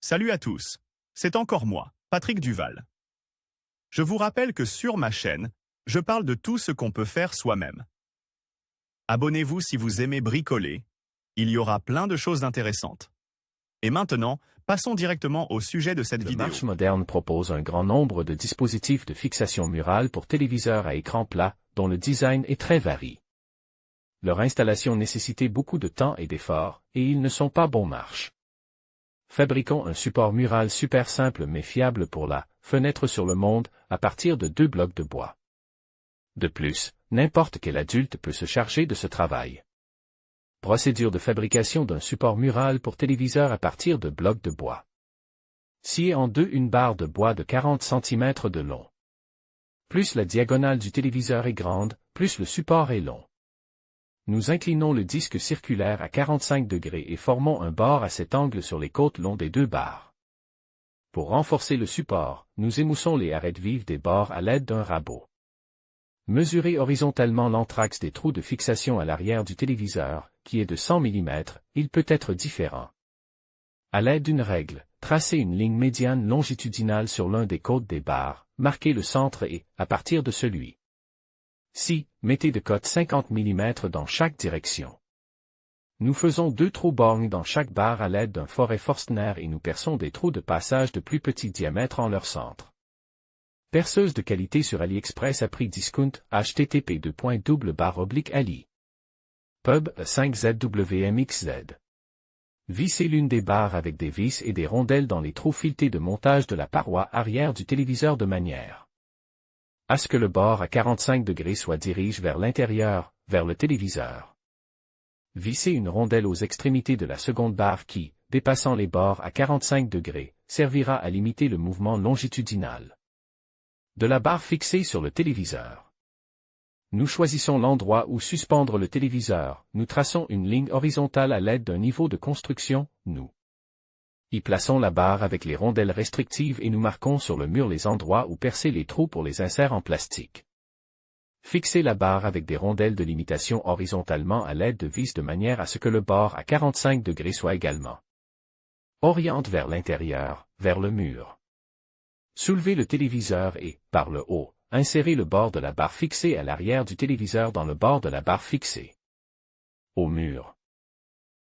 Salut à tous, c'est encore moi, Patrick Duval. Je vous rappelle que sur ma chaîne, je parle de tout ce qu'on peut faire soi-même. Abonnez-vous si vous aimez bricoler, il y aura plein de choses intéressantes. Et maintenant, passons directement au sujet de cette Le vidéo. Marche moderne propose un grand nombre de dispositifs de fixation murale pour téléviseurs à écran plat, dont le design est très varié. Leur installation nécessitait beaucoup de temps et d'efforts, et ils ne sont pas bon marche. Fabriquons un support mural super simple mais fiable pour la fenêtre sur le monde, à partir de 2 blocs de bois. De plus, n'importe quel adulte peut se charger de ce travail. Procédure de fabrication d'un support mural pour téléviseur à partir de blocs de bois. Scier en deux une barre de bois de 40 cm de long. Plus la diagonale du téléviseur est grande, plus le support est long. Nous inclinons le disque circulaire à 45 degrés et formons un bord à cet angle sur les côtes longs des deux barres. Pour renforcer le support, nous émoussons les arêtes vives des bords à l'aide d'un rabot. Mesurez horizontalement l'anthrax des trous de fixation à l'arrière du téléviseur, qui est de 100 mm, il peut être différent. À l'aide d'une règle, tracez une ligne médiane longitudinale sur l'un des côtés des barres, marquez le centre et, à partir de celui-ci, mettez de cote 50 mm dans chaque direction. Nous faisons 2 trous borgnes dans chaque barre à l'aide d'un forêt Forstner et nous perçons des trous de passage de plus petit diamètre en leur centre. Perceuse de qualité sur AliExpress à prix discount, http://ali. Pub 5ZWMXZ. Vissez l'une des barres avec des vis et des rondelles dans les trous filetés de montage de la paroi arrière du téléviseur de manière à ce que le bord à 45 degrés soit dirige vers l'intérieur, vers le téléviseur. Vissez une rondelle aux extrémités de la seconde barre qui, dépassant les bords à 45 degrés, servira à limiter le mouvement longitudinal de la barre fixée sur le téléviseur. Nous choisissons l'endroit où suspendre le téléviseur, nous traçons une ligne horizontale à l'aide d'un niveau de construction, nous y plaçons la barre avec les rondelles restrictives et nous marquons sur le mur les endroits où percer les trous pour les inserts en plastique. Fixez la barre avec des rondelles de limitation horizontalement à l'aide de vis de manière à ce que le bord à 45 degrés soit également oriente vers l'intérieur, vers le mur. Soulevez le téléviseur et, par le haut, insérez le bord de la barre fixée à l'arrière du téléviseur dans le bord de la barre fixée au mur.